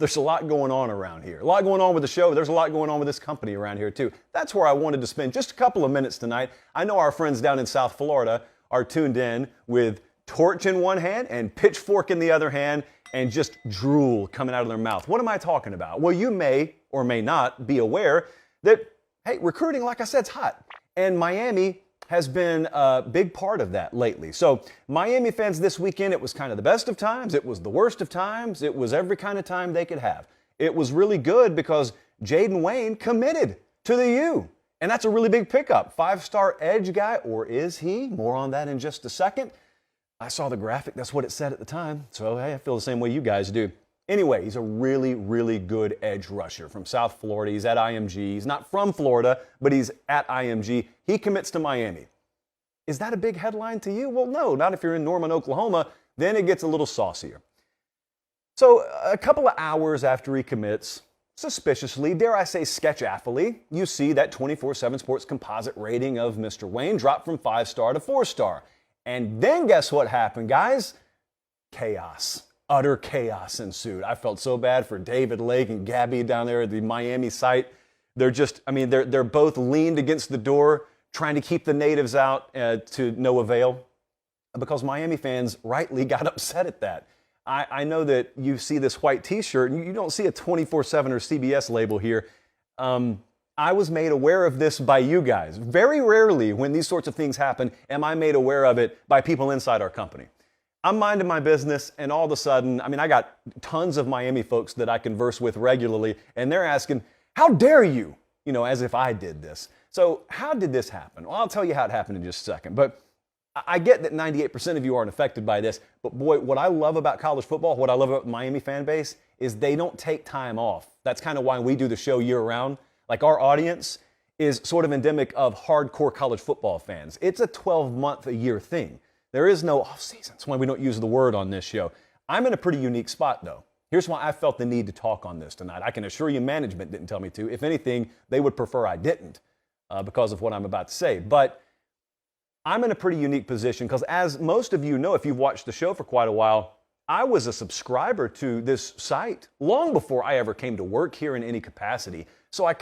There's a lot going on around here. A lot going on with the show, but there's a lot going on with this company around here too. That's where I wanted to spend just a couple of minutes tonight. I know our friends down in South Florida are tuned in with torch in one hand and pitchfork in the other hand and just drool coming out of their mouth. What am I talking about? Well, you may or may not be aware that, hey, recruiting, like I said, is hot. And Miami has been a big part of that lately. So Miami fans this weekend, it was kind of the best of times. It was the worst of times. It was every kind of time they could have. It was really good because Jaden Wayne committed to the U. And that's a really big pickup. 5-star edge guy, or is he? More on that in just a second. I saw the graphic. That's what it said at the time. So hey, I feel the same way you guys do. Anyway, he's a really, really good edge rusher from South Florida. He's at IMG. He's not from Florida, but he's at IMG. He commits to Miami. Is that a big headline to you? Well, no, not if you're in Norman, Oklahoma. Then it gets a little saucier. So a couple of hours after he commits, suspiciously, dare I say sketch-affily, you see that 24/7 Sports composite rating of Mr. Wayne drop from 5-star to 4-star. And then guess what happened, guys? Chaos. Utter chaos ensued. I felt so bad for David Lake and Gabby down there at the Miami site. They're both leaned against the door trying to keep the natives out to no avail because Miami fans rightly got upset at that. I know that you see this white t-shirt and you don't see a 24/7 or CBS label here. I was made aware of this by you guys. Very rarely when these sorts of things happen am I made aware of it by people inside our company. I'm minding my business, and all of a sudden, I got tons of Miami folks that I converse with regularly, and they're asking, how dare you? As if I did this. So how did this happen? Well, I'll tell you how it happened in just a second. But I get that 98% of you aren't affected by this, but boy, what I love about college football, what I love about the Miami fan base, is they don't take time off. That's kind of why we do the show year-round. Like, our audience is sort of endemic of hardcore college football fans. It's a 12-month-a-year thing. There is no off-season. That's why we don't use the word on this show. I'm in a pretty unique spot, though. Here's why I felt the need to talk on this tonight. I can assure you management didn't tell me to. If anything, they would prefer I didn't because of what I'm about to say. But I'm in a pretty unique position because, as most of you know, if you've watched the show for quite a while, I was a subscriber to this site long before I ever came to work here in any capacity. So I've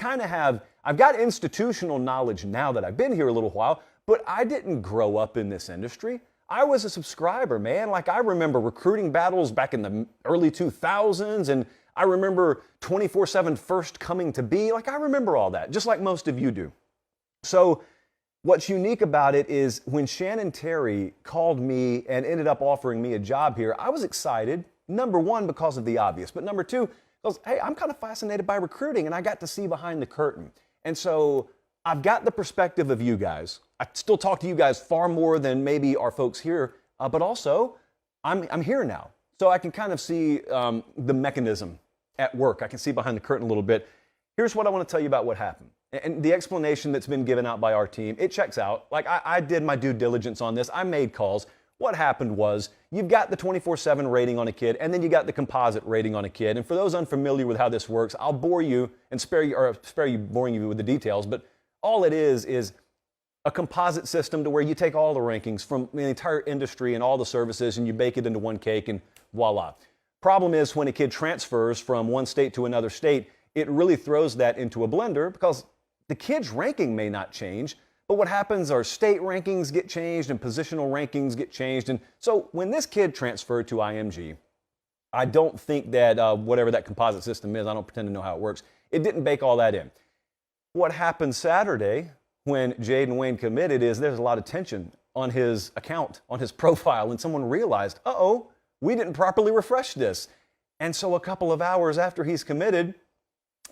got institutional knowledge now that I've been here a little while, but I didn't grow up in this industry. I was a subscriber, man. Like, I remember recruiting battles back in the early 2000s, and I remember 24/7 first coming to be. Like, I remember all that, just like most of you do. So what's unique about it is when Shannon Terry called me and ended up offering me a job here, I was excited, number one, because of the obvious, but number two, because, hey, I'm kind of fascinated by recruiting, and I got to see behind the curtain. And so I've got the perspective of you guys. I still talk to you guys far more than maybe our folks here, but also I'm here now. So I can kind of see the mechanism at work. I can see behind the curtain a little bit. Here's what I want to tell you about what happened. And the explanation that's been given out by our team, it checks out. Like, I did my due diligence on this. I made calls. What happened was you've got the 24/7 rating on a kid, and then you got the composite rating on a kid. And for those unfamiliar with how this works, I'll bore you and spare you boring you with the details. But all it is a composite system to where you take all the rankings from the entire industry and all the services and you bake it into one cake and voila. Problem is when a kid transfers from one state to another state, it really throws that into a blender because the kid's ranking may not change, but what happens are state rankings get changed and positional rankings get changed. And so when this kid transferred to IMG, I don't think that whatever that composite system is, I don't pretend to know how it works, it didn't bake all that in. What happened Saturday when Jaden Wayne committed is there's a lot of tension on his account, on his profile, and someone realized, we didn't properly refresh this. And so a couple of hours after he's committed,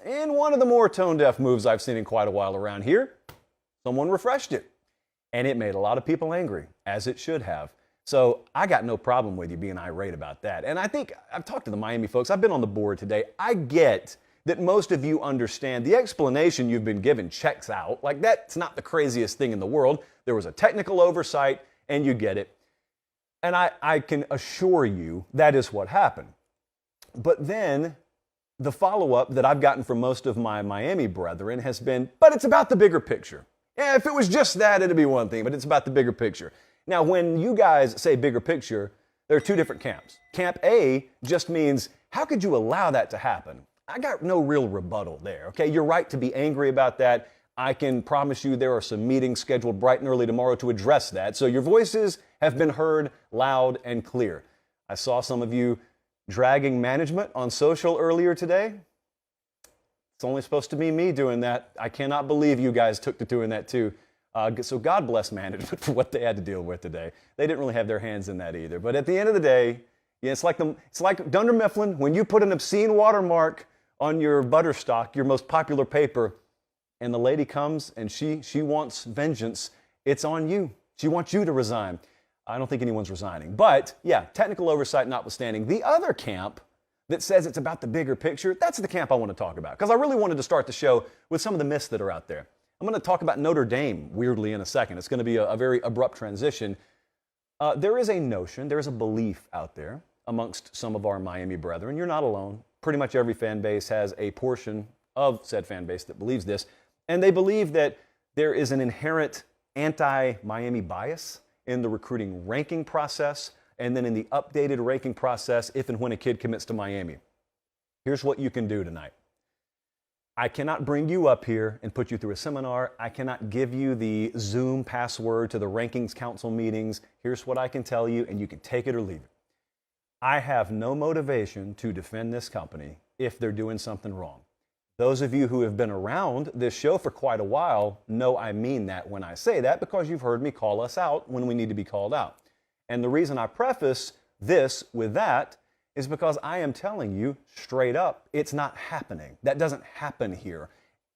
in one of the more tone-deaf moves I've seen in quite a while around here, someone refreshed it. And it made a lot of people angry, as it should have. So I got no problem with you being irate about that. And I think I've talked to the Miami folks. I've been on the board today. I get that most of you understand the explanation you've been given checks out. Like, that's not the craziest thing in the world. There was a technical oversight, and you get it. And I can assure you that is what happened. But then the follow-up that I've gotten from most of my Miami brethren has been, but it's about the bigger picture. Yeah, if it was just that, it'd be one thing, but it's about the bigger picture. Now, when you guys say bigger picture, there are two different camps. Camp A just means, How could you allow that to happen? I got no real rebuttal there, okay? You're right to be angry about that. I can promise you there are some meetings scheduled bright and early tomorrow to address that. So your voices have been heard loud and clear. I saw some of you dragging management on social earlier today. It's only supposed to be me doing that. I cannot believe you guys took to doing that too. So God bless management for what they had to deal with today. They didn't really have their hands in that either. But at the end of the day, yeah, it's like Dunder Mifflin, when you put an obscene watermark on your Butterstock, your most popular paper, and the lady comes and she wants vengeance, it's on you. She wants you to resign. I don't think anyone's resigning. But yeah, technical oversight notwithstanding, the other camp that says it's about the bigger picture, that's the camp I want to talk about. Because I really wanted to start the show with some of the myths that are out there. I'm going to talk about Notre Dame, weirdly, in a second. It's going to be a very abrupt transition. There is a notion, there is a belief out there amongst some of our Miami brethren. You're not alone. Pretty much every fan base has a portion of said fan base that believes this. And they believe that there is an inherent anti-Miami bias in the recruiting ranking process and then in the updated ranking process if and when a kid commits to Miami. Here's what you can do tonight. I cannot bring you up here and put you through a seminar. I cannot give you the Zoom password to the rankings council meetings. Here's what I can tell you, and you can take it or leave it. I have no motivation to defend this company if they're doing something wrong. Those of you who have been around this show for quite a while know I mean that when I say that, because you've heard me call us out when we need to be called out. And the reason I preface this with that is because I am telling you straight up, it's not happening. That doesn't happen here.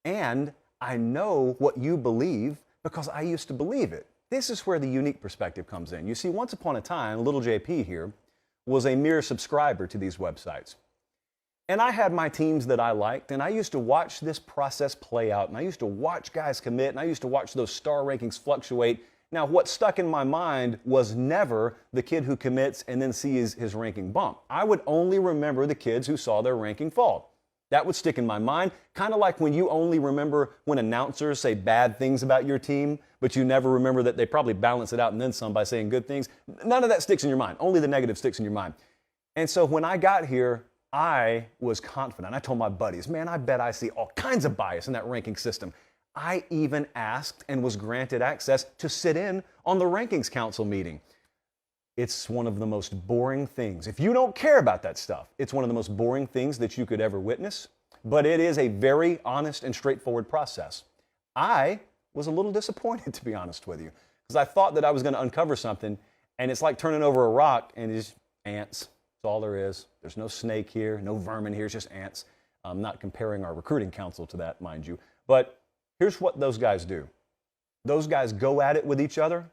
And I know what you believe because I used to believe it. This is where the unique perspective comes in. You see, once upon a time, little JP here was a mere subscriber to these websites. And I had my teams that I liked, and I used to watch this process play out, and I used to watch guys commit, and I used to watch those star rankings fluctuate. Now, what stuck in my mind was never the kid who commits and then sees his ranking bump. I would only remember the kids who saw their ranking fall. That would stick in my mind, kind of like when you only remember when announcers say bad things about your team, but you never remember that they probably balance it out and then some by saying good things. None of that sticks in your mind. Only the negative sticks in your mind. And so when I got here, I was confident. I told my buddies, man, I bet I see all kinds of bias in that ranking system. I even asked and was granted access to sit in on the rankings council meeting. It's one of the most boring things. If you don't care about that stuff, it's one of the most boring things that you could ever witness, but it is a very honest and straightforward process. I was a little disappointed, to be honest with you, because I thought that I was going to uncover something, and it's like turning over a rock and it's ants. That's all there is. There's no snake here, no vermin here, it's just ants. I'm not comparing our recruiting council to that, mind you, but here's what those guys do. Those guys go at it with each other.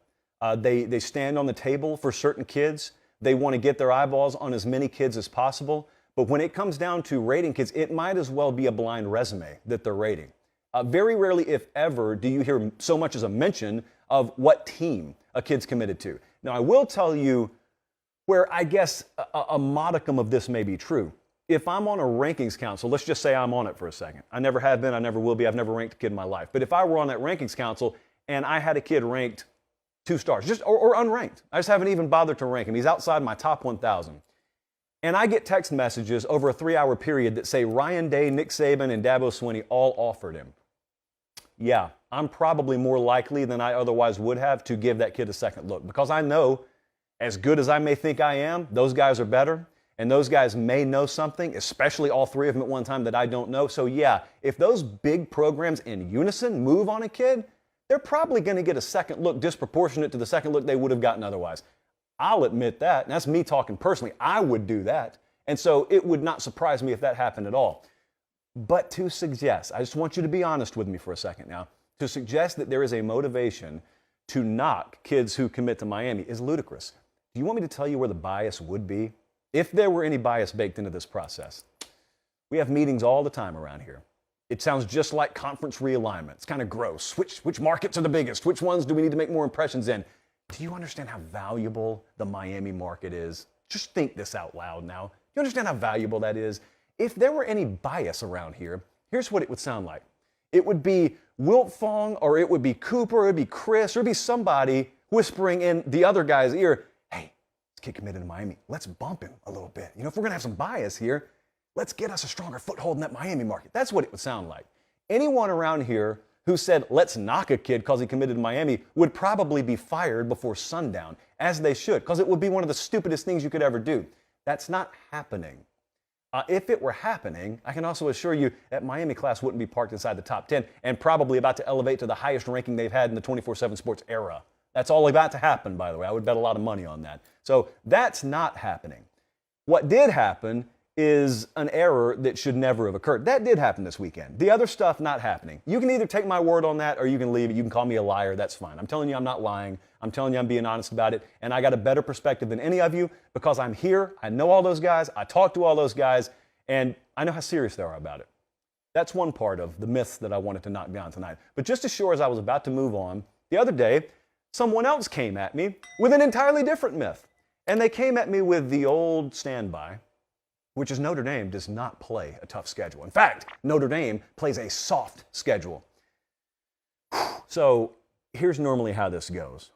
They stand on the table for certain kids. They want to get their eyeballs on as many kids as possible. But when it comes down to rating kids, it might as well be a blind resume that they're rating. Very rarely, if ever, do you hear so much as a mention of what team a kid's committed to. Now, I will tell you where I guess a modicum of this may be true. If I'm on a rankings council, let's just say I'm on it for a second. I never have been, I never will be, I've never ranked a kid in my life. But if I were on that rankings council and I had a kid ranked 2 stars, or unranked, I just haven't even bothered to rank him, he's outside my top 1,000. And I get text messages over a 3-hour period that say Ryan Day, Nick Saban, and Dabo Swinney all offered him. Yeah, I'm probably more likely than I otherwise would have to give that kid a second look, because I know, as good as I may think I am, those guys are better. And those guys may know something, especially all 3 of them at one time, that I don't know. So yeah, if those big programs in unison move on a kid, they're probably going to get a second look disproportionate to the second look they would have gotten otherwise. I'll admit that, and that's me talking personally. I would do that. And so it would not surprise me if that happened at all. But to suggest, I just want you to be honest with me for a second now, to suggest that there is a motivation to knock kids who commit to Miami is ludicrous. Do you want me to tell you where the bias would be? If there were any bias baked into this process, we have meetings all the time around here. It sounds just like conference realignment. It's kind of gross. Which markets are the biggest? Which ones do we need to make more impressions in? Do you understand how valuable the Miami market is? Just think this out loud now. Do you understand how valuable that is? If there were any bias around here, here's what it would sound like. It would be Wiltfong, or it would be Cooper, or it would be Chris, or it would be somebody whispering in the other guy's ear, hey, kid committed to Miami. Let's bump him a little bit. You know, if we're going to have some bias here, let's get us a stronger foothold in that Miami market. That's what it would sound like. Anyone around here who said, let's knock a kid because he committed to Miami would probably be fired before sundown, as they should, because it would be one of the stupidest things you could ever do. That's not happening. If it were happening, I can also assure you that Miami class wouldn't be parked inside the top 10 and probably about to elevate to the highest ranking they've had in the 24/7 Sports era. That's all about to happen, by the way. I would bet a lot of money on that. So that's not happening. What did happen is an error that should never have occurred. That did happen this weekend. The other stuff not happening. You can either take my word on that or you can leave it. You can call me a liar. That's fine. I'm telling you I'm not lying. I'm telling you I'm being honest about it. And I got a better perspective than any of you because I'm here. I know all those guys. I talk to all those guys. And I know how serious they are about it. That's one part of the myths that I wanted to knock down tonight. But just as sure as I was about to move on, the other day, someone else came at me with an entirely different myth. And they came at me with the old standby, which is Notre Dame does not play a tough schedule. In fact, Notre Dame plays a soft schedule. So here's normally how this goes.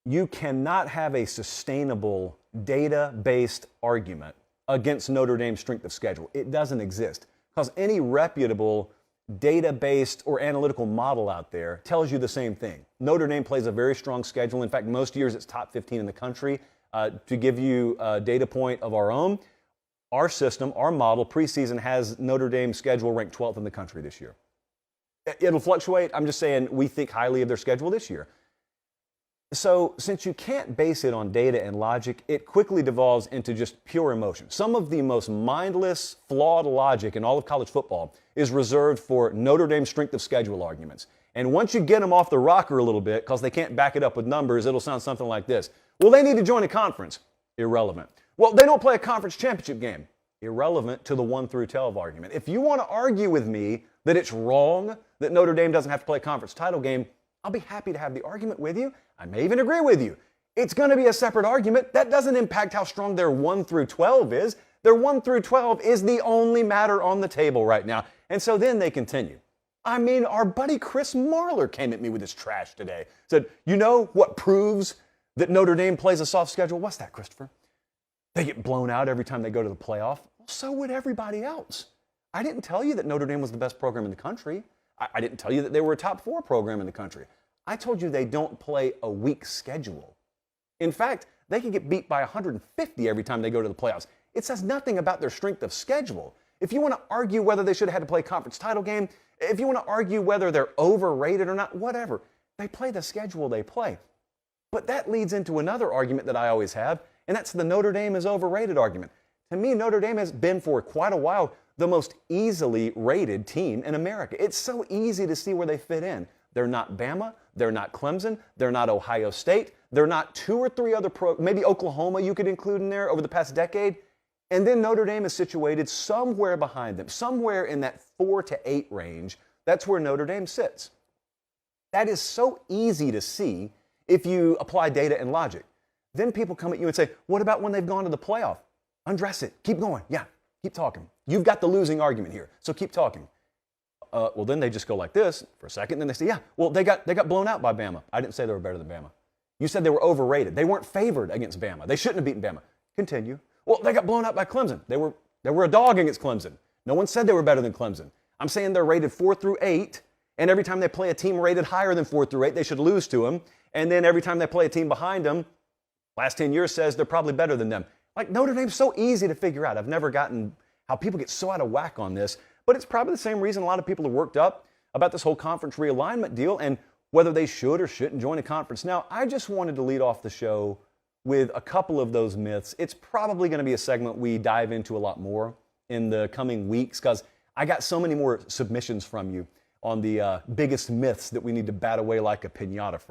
You cannot have a sustainable data-based argument against Notre Dame's strength of schedule. It doesn't exist because any reputable data-based or analytical model out there tells you the same thing. Notre Dame plays a very strong schedule. In fact, most years it's top 15 in the country. To give you a data point of our own, our system, our model, preseason has Notre Dame's schedule ranked 12th in the country this year. It'll fluctuate. I'm just saying we think highly of their schedule this year. So since you can't base it on data and logic, it quickly devolves into just pure emotion. Some of the most mindless, flawed logic in all of college football is reserved for Notre Dame's strength of schedule arguments. And once you get them off the rocker a little bit, because they can't back it up with numbers, it'll sound something like this. Well, they need to join a conference. Irrelevant. Well, they don't play a conference championship game. Irrelevant to the 1 through 12 argument. If you want to argue with me that it's wrong that Notre Dame doesn't have to play a conference title game, I'll be happy to have the argument with you. I may even agree with you. It's going to be a separate argument. That doesn't impact how strong their 1 through 12 is. Their 1 through 12 is the only matter on the table right now. And so then they continue. I mean, our buddy Chris Marler came at me with his trash today. Said, you know what proves that Notre Dame plays a soft schedule? What's that, Christopher? They get blown out every time they go to the playoff. Well, so would everybody else. I didn't tell you that Notre Dame was the best program in the country. I didn't tell you that they were a top 4 program in the country. I told you they don't play a weak schedule. In fact, they can get beat by 150 every time they go to the playoffs. It says nothing about their strength of schedule. If you want to argue whether they should have had to play a conference title game, if you want to argue whether they're overrated or not, whatever, they play the schedule they play. But that leads into another argument that I always have, and that's the Notre Dame is overrated argument. To me, Notre Dame has been for quite a while the most easily rated team in America. It's so easy to see where they fit in. They're not Bama, they're not Clemson, they're not Ohio State, they're not 2 or 3 other maybe Oklahoma you could include in there over the past decade. And then Notre Dame is situated somewhere behind them, somewhere in that 4 to 8 range. That's where Notre Dame sits. That is so easy to see if you apply data and logic. Then people come at you and say, what about when they've gone to the playoff? Undress it. Keep going. Yeah, keep talking. You've got the losing argument here, so keep talking. Well, then they just go like this for a second. Then they say, yeah, well, they got blown out by Bama. I didn't say they were better than Bama. You said they were overrated. They weren't favored against Bama. They shouldn't have beaten Bama. Continue. Well, they got blown out by Clemson. They were a dog against Clemson. No one said they were better than Clemson. I'm saying they're rated 4 through 8, and every time they play a team rated higher than 4 through 8, they should lose to them. And then every time they play a team behind them, last 10 years says they're probably better than them. Like, Notre Dame's so easy to figure out. I've never gotten how people get so out of whack on this, but it's probably the same reason a lot of people are worked up about this whole conference realignment deal and whether they should or shouldn't join a conference. Now, I just wanted to lead off the show with a couple of those myths. It's probably going to be a segment we dive into a lot more in the coming weeks because I got so many more submissions from you on the biggest myths that we need to bat away like a piñata from.